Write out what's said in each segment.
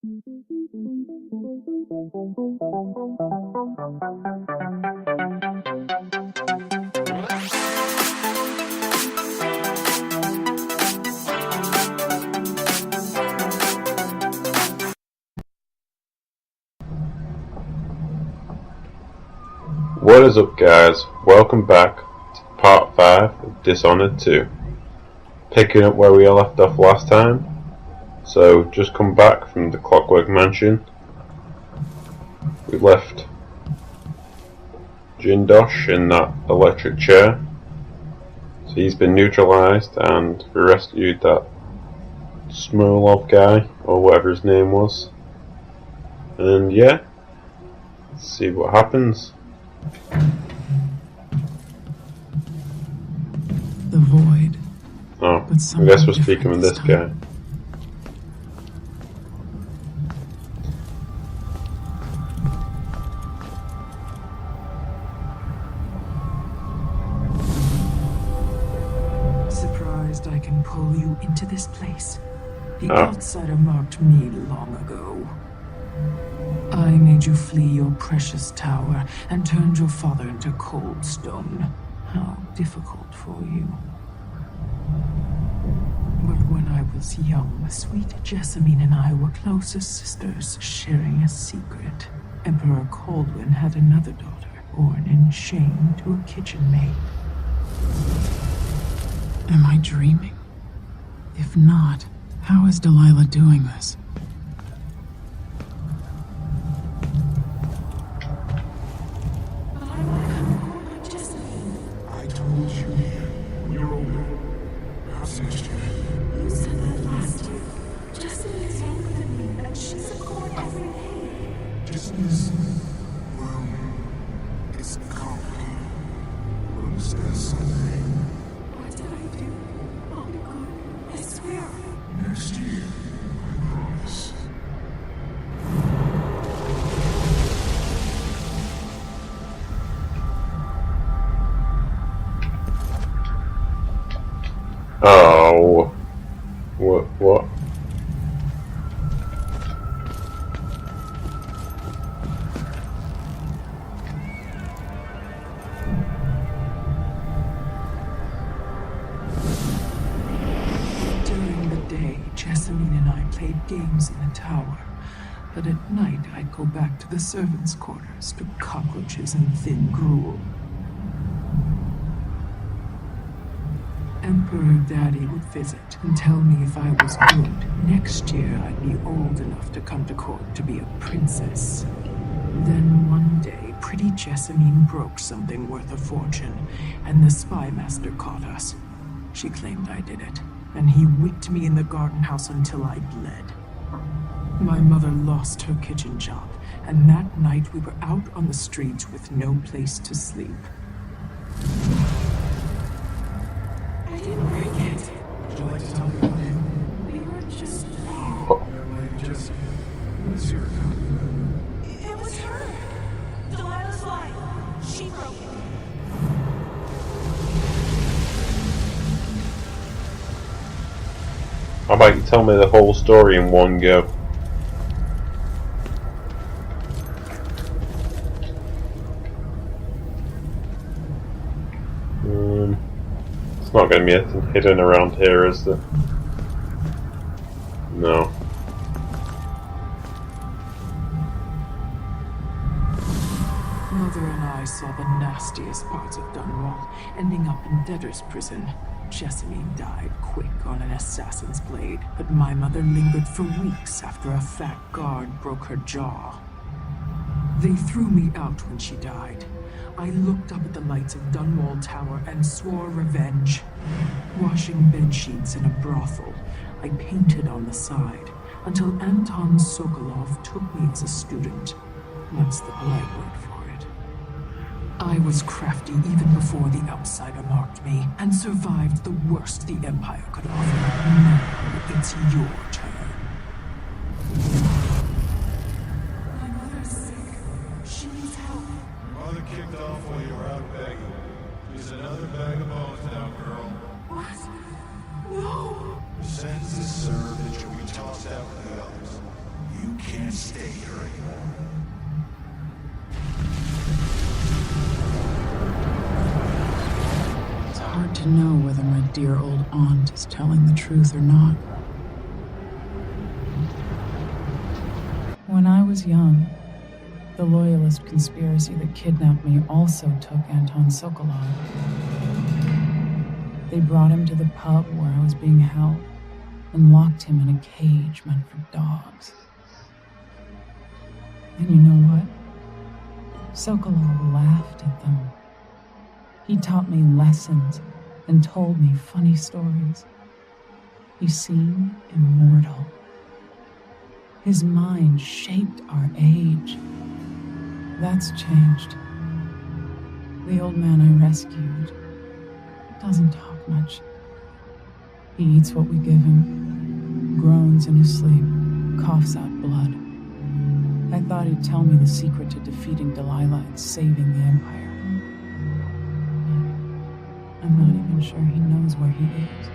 What is up, guys? Welcome back to part 5 of Dishonored 2. Picking up where we left off last time. So, just come back from the Clockwork Mansion. We left Jindosh in that electric chair. So he's been neutralised, and we rescued that Smolov guy, or whatever his name was. And yeah, let's see what happens. The void. Oh, I guess we're speaking with this guy. Surprised I can pull you into this place. The outsider marked me long ago. I made you flee your precious tower and turned your father into cold stone. How difficult for you. But when I was young, sweet Jessamine and I were close as sisters, sharing a secret. Emperor Kaldwin had another daughter, born in shame to a kitchen maid. Am I dreaming? If not, how is Delilah doing this? Oh, what? During the day, Jessamine and I played games in the tower, but at night I'd go back to the servants' quarters to cockroaches and thin gruel. Emperor Daddy would visit and tell me if I was good. Next year, I'd be old enough to come to court to be a princess. Then one day, pretty Jessamine broke something worth a fortune, and the spy master caught us. She claimed I did it, and he whipped me in the garden house until I bled. My mother lost her kitchen job, and that night we were out on the streets with no place to sleep. I didn't break it. Would you like to tell me about it? We were just It was her. Delilah's lie. She broke it. How about you tell me the whole story in one go? Not going to be anything hidden around here, is there? No. Mother and I saw the nastiest parts of Dunwall, ending up in debtor's prison. Jessamine died quick on an assassin's blade, but my mother lingered for weeks after a fat guard broke her jaw. They threw me out when she died. I looked up at the lights of Dunwall Tower and swore revenge. Washing bedsheets in a brothel, I painted on the side, until Anton Sokolov took me as a student. That's the polite word for it. I was crafty even before the outsider marked me, and survived the worst the Empire could offer. Now it's your turn. My mother's sick. She needs help. Your mother kicked off while you were out begging. She's another bag of bones now, girl. What? No! The sentence is served and she'll be tossed out with the others. You stay here anymore. It's hard to know whether my dear old aunt is telling the truth or not. When I was young, the loyalist conspiracy that kidnapped me also took Anton Sokolov. They brought him to the pub where I was being held and locked him in a cage meant for dogs. And you know what? Sokolov laughed at them. He taught me lessons and told me funny stories. He seemed immortal. His mind shaped our age. That's changed. The old man I rescued doesn't talk much. He eats what we give him, groans in his sleep, coughs out blood. I thought he'd tell me the secret to defeating Delilah and saving the Empire. But I'm not even sure he knows where he is.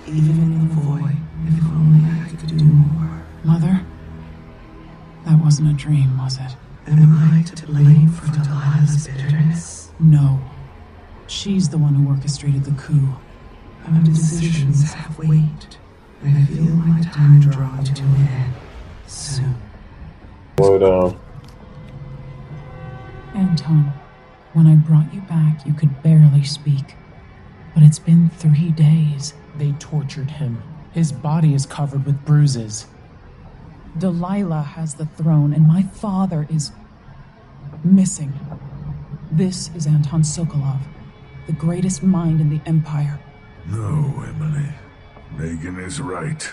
Even in the void, if only I could do more. Mother? That wasn't a dream, was it? Am I to blame for Delilah's bitterness? No. She's the one who orchestrated the coup. Our decisions have weight. I feel my time drawing to an end soon. Slow down. Anton, when I brought you back, you could barely speak. But it's been 3 days. They tortured him. His body is covered with bruises. Delilah has the throne, and my father is missing. This is Anton Sokolov, the greatest mind in the Empire. No, Emily. Megan is right.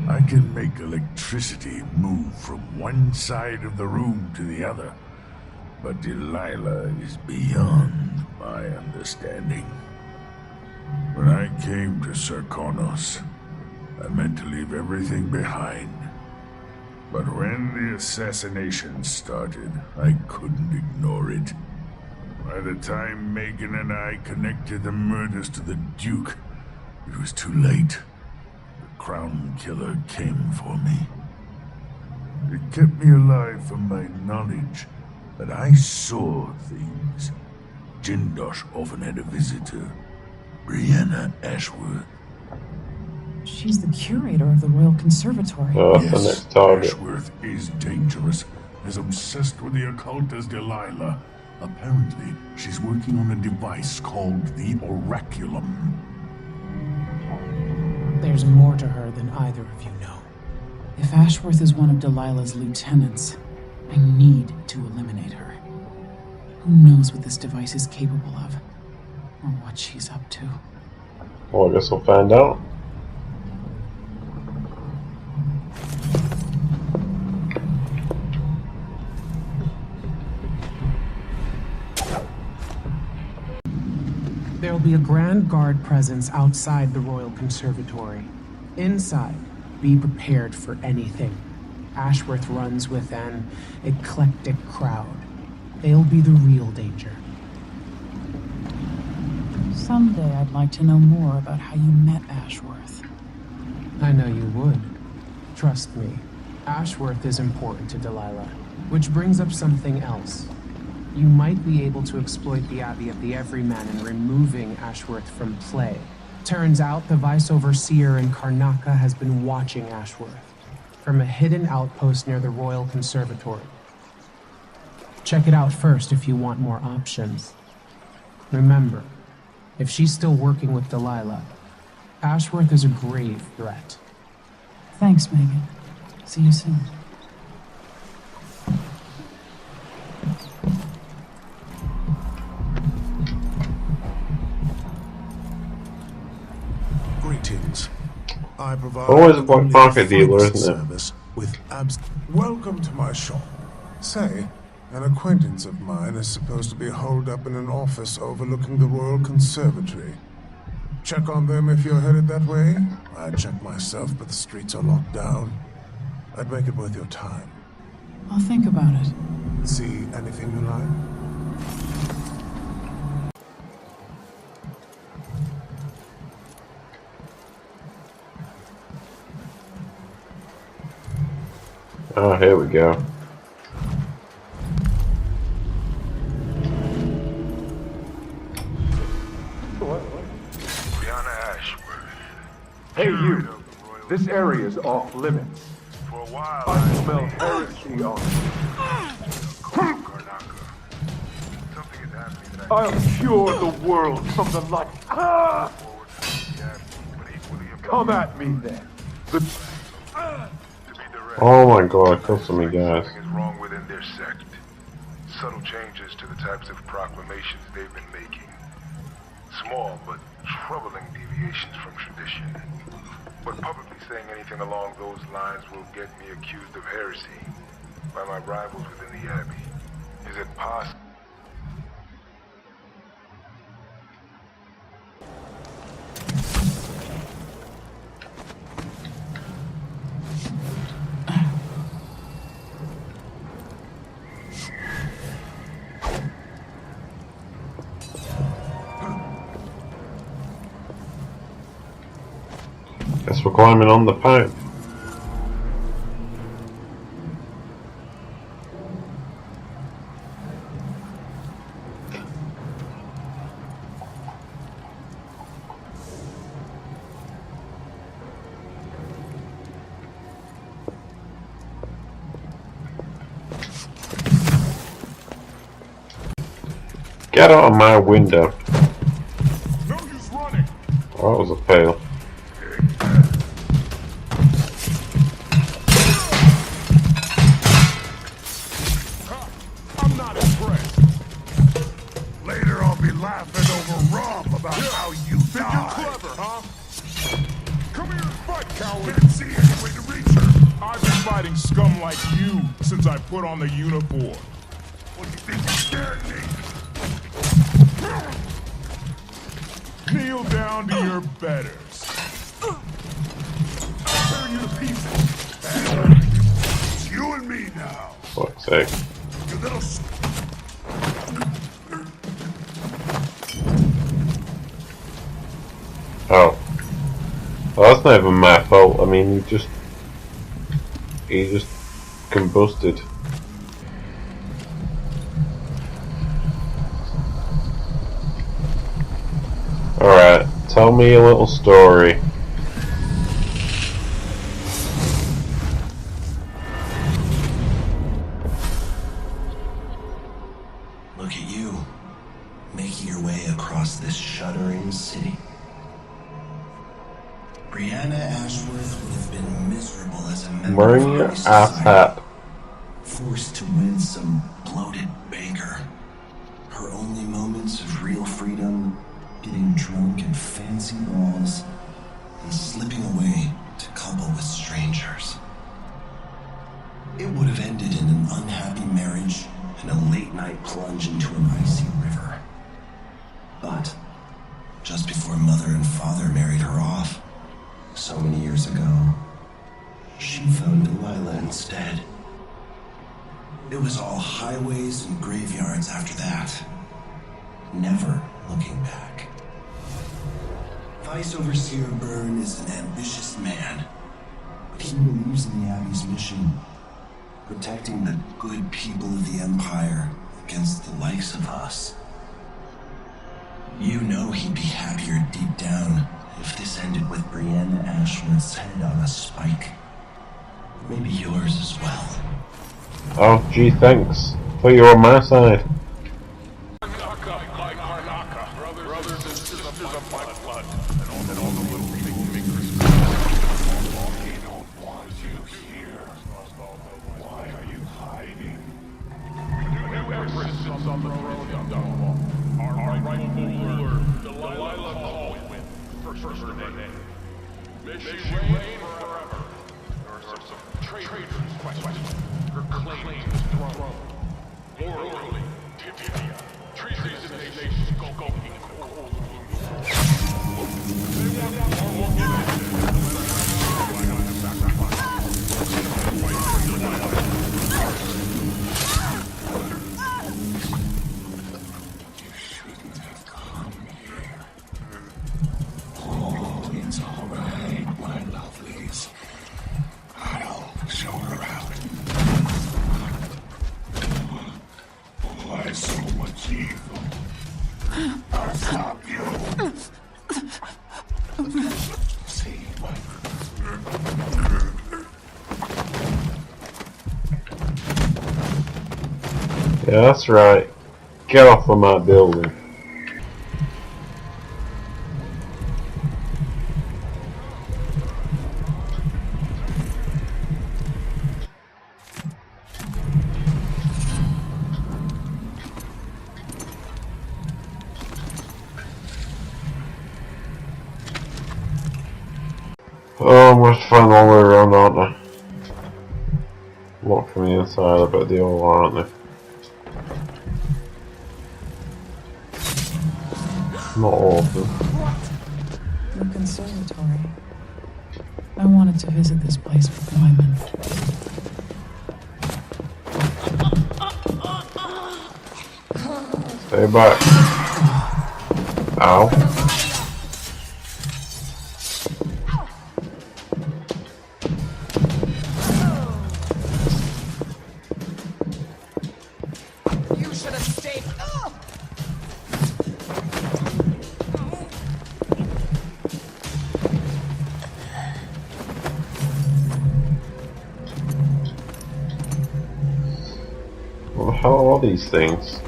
I can make electricity move from one side of the room to the other, but Delilah is beyond my understanding. When I came to Sarkonos, I meant to leave everything behind. But when the assassination started, I couldn't ignore it. By the time Megan and I connected the murders to the Duke, it was too late. The Crown Killer came for me. It kept me alive from my knowledge that I saw things. Jindosh often had a visitor, Brianna Ashworth. She's the curator of the Royal Conservatory. The next target. Ashworth is dangerous, as obsessed with the occult as Delilah. Apparently, she's working on a device called the Oraculum. There's more to her than either of you know. If Ashworth is one of Delilah's lieutenants, I need to eliminate her. Who knows what this device is capable of, or what she's up to. Well, I guess we'll find out. There'll be a Grand Guard presence outside the Royal Conservatory. Inside, be prepared for anything. Ashworth runs with an eclectic crowd. They'll be the real danger. Someday I'd like to know more about how you met Ashworth. I know you would. Trust me, Ashworth is important to Delilah. Which brings up something else. You might be able to exploit the Abbey of the Everyman in removing Ashworth from play. Turns out the Vice Overseer in Karnaca has been watching Ashworth from a hidden outpost near the Royal Conservatory. Check it out first if you want more options. Remember, if she's still working with Delilah, Ashworth is a grave threat. Thanks, Megan. See you soon. Greetings. I provide Always a black only market dealer, pharmacy isn't it? service with Welcome to my shop. Say, An acquaintance of mine is supposed to be holed up in an office overlooking the royal conservatory. Check on them if you're headed that way. I'd check myself, but the streets are locked down. I'd make it worth your time. I'll think about it. See anything you like? Oh, here we go. Hey you! This area is off limits. For a while, I smell heresy on it. Karnaca. Something has happened that I I'll cure the world from the light. Ah! forward to the but equally Come at me then. to be direct. Oh my god, kill so many guys. Something is wrong within their sect. Subtle changes to the types of proclamations they've been making. Small but troubling deviations from tradition. But publicly saying anything along those lines will get me accused of heresy by my rivals within the Abbey. Is it possible? Guess we're climbing on the pipe. Get out of my window. No use running! Oh, that was a fail. I'm not impressed. Later I'll be laughing over Rob about how you died. You're clever, huh? Come here and fight, coward. Can't see any way to reach her. I've been fighting scum like you since I put on the uniform. What do you think you scared me? Kneel down to your betters. I'll tear you to pieces. It's you and me now. Fuck's sake. You little Oh. Well, that's not even my fault. I mean, he just combusted. Alright, tell me a little story. Look at you, making your way across this shuddering city. Brianna Ashworth would have been miserable as a member Wearing of your high ass society, hat. forced to wed some bloated banker. Her only moments of real freedom, getting drunk at fancy balls, and slipping away to couple with strangers. It would have ended in an unhappy marriage and a late-night plunge into an icy river. But just before mother and father married her off, so many years ago, she found Delilah instead. It was all highways and graveyards after that, never looking back. Vice Overseer Byrne is an ambitious man, but he believes in the Abbey's mission, protecting the good people of the Empire against the likes of us. You know he'd be happier deep down if this ended with Brianna Ashworth's head on a spike. Maybe yours as well. Oh, gee, thanks. Thought you were on my side. Karnaca. Brothers and sisters of my blood. And all the little makers. They don't want you here. Why are you hiding? New Empress is on the throne of Dunwall. Our rightful ruler, Delilah Kaldwin, first her name. May she reign forever. There are some traitors questioning her claim to the throne. stop you. See what? Yeah, that's right. Get off of my building. Oh, I'm going to have to find the long way around, aren't I? Locked from the inside, I bet they all are, aren't they? Not all of them. The conservatory. I wanted to visit this place with Wyman. Stay back. Ow. What the hell are these things?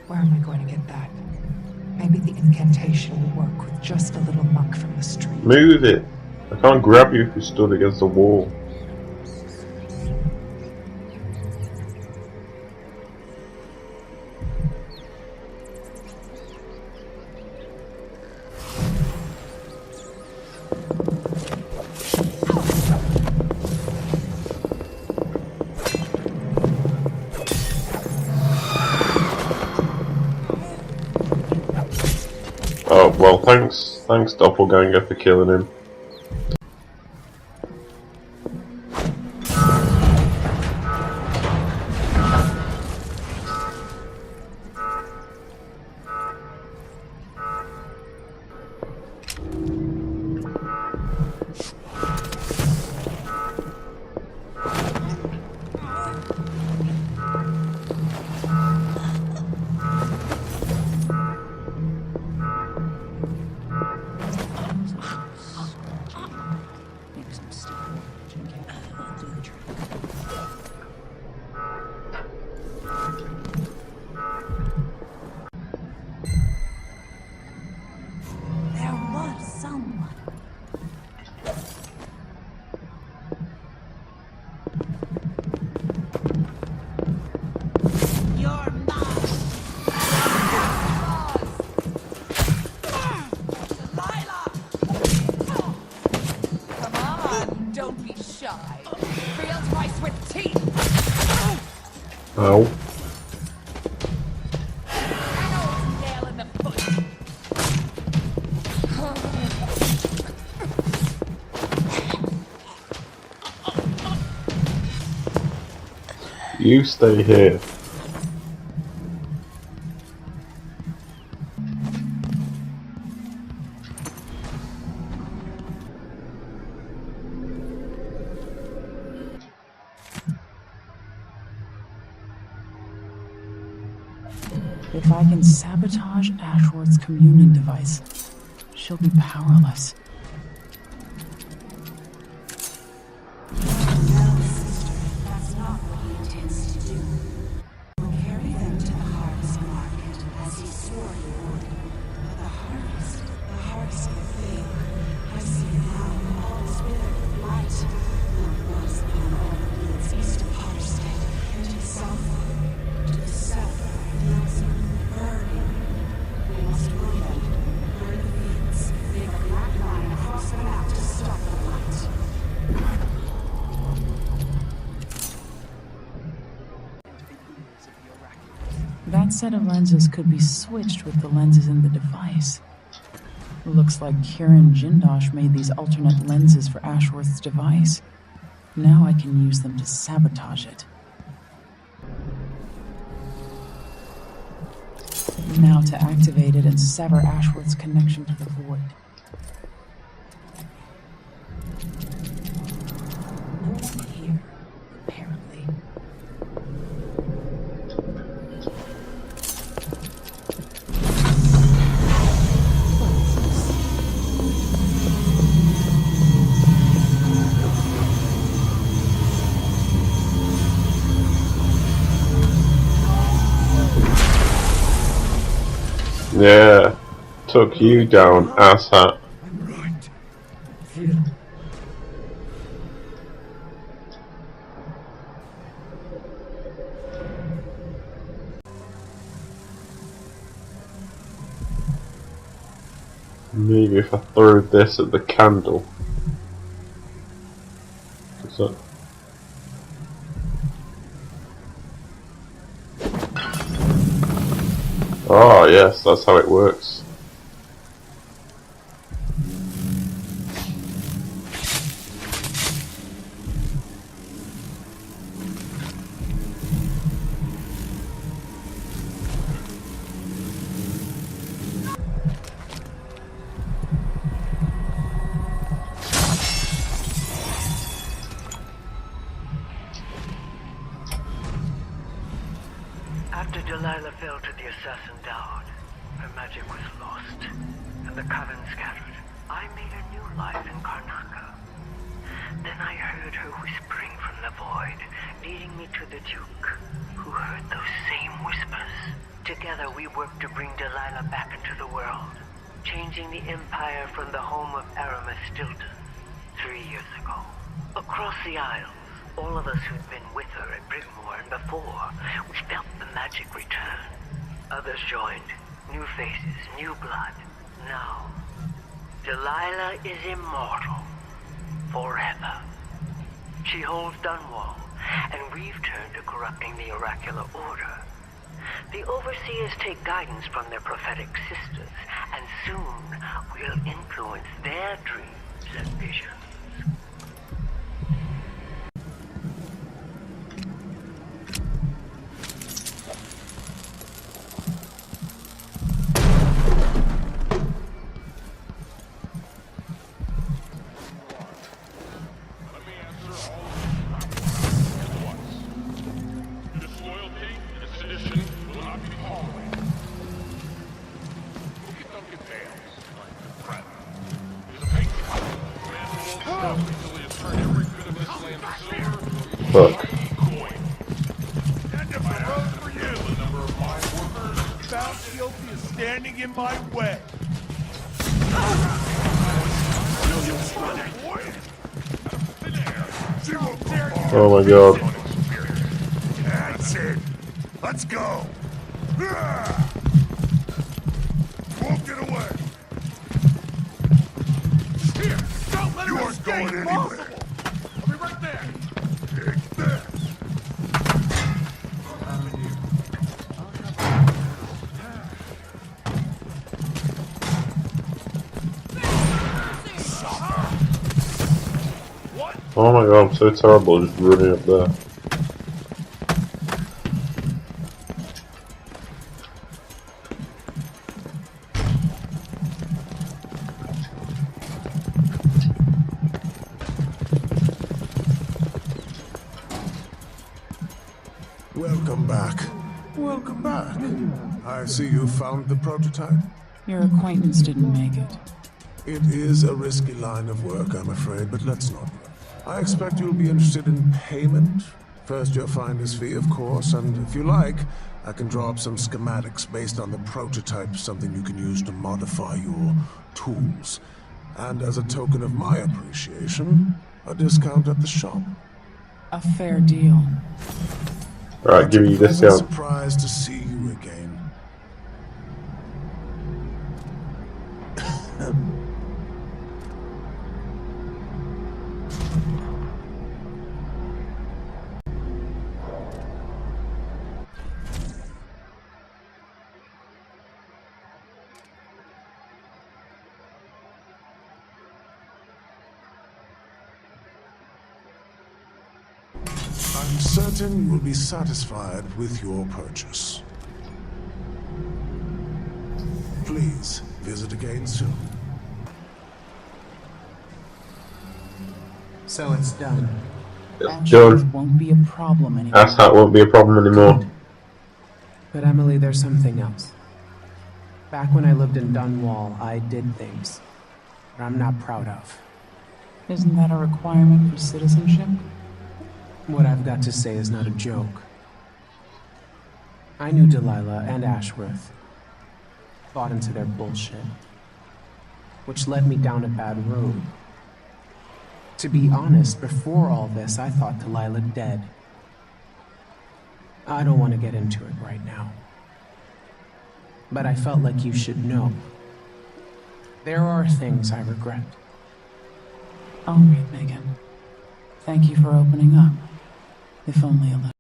Where am I going to get that? Maybe the incantation will work with just a little muck from the street. Move it! I can't grab you if you stood against the wall. Oh, well, thanks Doppelganger for killing him. There was someone. You're mine. Delilah! Come on, don't be shy. Real twice with teeth. Ow. Nail in the foot. You stay here. If I can sabotage Ashworth's communion device, she'll be powerless. No, sister, that's not what he intends to do. He'll carry them to the harvest market, as he swore he would. But the harvest will fail. I see now all is withered with light. Not was upon all the fields east of Harstead, and to the south, fields burning. We must go then, burn the fields, make a black line across the map to stop the light. That set of lenses could be switched with the lenses in the device. Looks like Kieran Jindosh made these alternate lenses for Ashworth's device. Now I can use them to sabotage it. Now to activate it and sever Ashworth's connection to the void. No one here, apparently. Yeah, took you down, asshat. I'm right. Feel. Maybe if I throw this at the candle. Is that... Oh yes, that's how it works. After Delilah fell to the assassin Dowd, her magic was lost, and the coven scattered. I made a new life in Karnaca. Then I heard her whispering from the void, leading me to the Duke, who heard those same whispers. Together we worked to bring Delilah back into the world, changing the Empire from the home of Aramis Stilton 3 years ago. Across the Isles, all of us who'd been with her at Brigmore and before, we felt the magic return. Others joined. New faces, new blood. Now, Delilah is immortal. Forever. She holds Dunwall, and we've turned to corrupting the oracular order. The overseers take guidance from their prophetic sisters, and soon we'll influence their dreams and visions. Fuck. End of the road for you. The number of mine workers found guilty of standing in my way. Oh my god. That's it. Let's go. Won't get away. Here, don't let You her aren't escape. going anywhere. Possible. I'll be right there. Take this. Oh my god, I'm so terrible just running up there. Welcome back. Welcome back. I see you found the prototype. Your acquaintance didn't make it. It is a risky line of work, I'm afraid, but let's not. I expect you'll be interested in payment. First your finder's fee, of course, and if you like, I can draw up some schematics based on the prototype, something you can use to modify your tools. And as a token of my appreciation, a discount at the shop. A fair deal. Alright, give me a I'm discount. surprised to see you again. I'm certain you will be satisfied with your purchase. Please visit again soon. So it's done. It's done. Won't be a problem anymore. That's how it won't be a problem anymore. But Emily, there's something else. Back when I lived in Dunwall, I did things that I'm not proud of. Isn't that a requirement for citizenship? What I've got to say is not a joke. I knew Delilah and Ashworth. Bought into their bullshit. Which led me down a bad road. To be honest, before all this, I thought Delilah dead. I don't want to get into it right now. But I felt like you should know. There are things I regret. All right, Megan. Thank you for opening up. If only a little.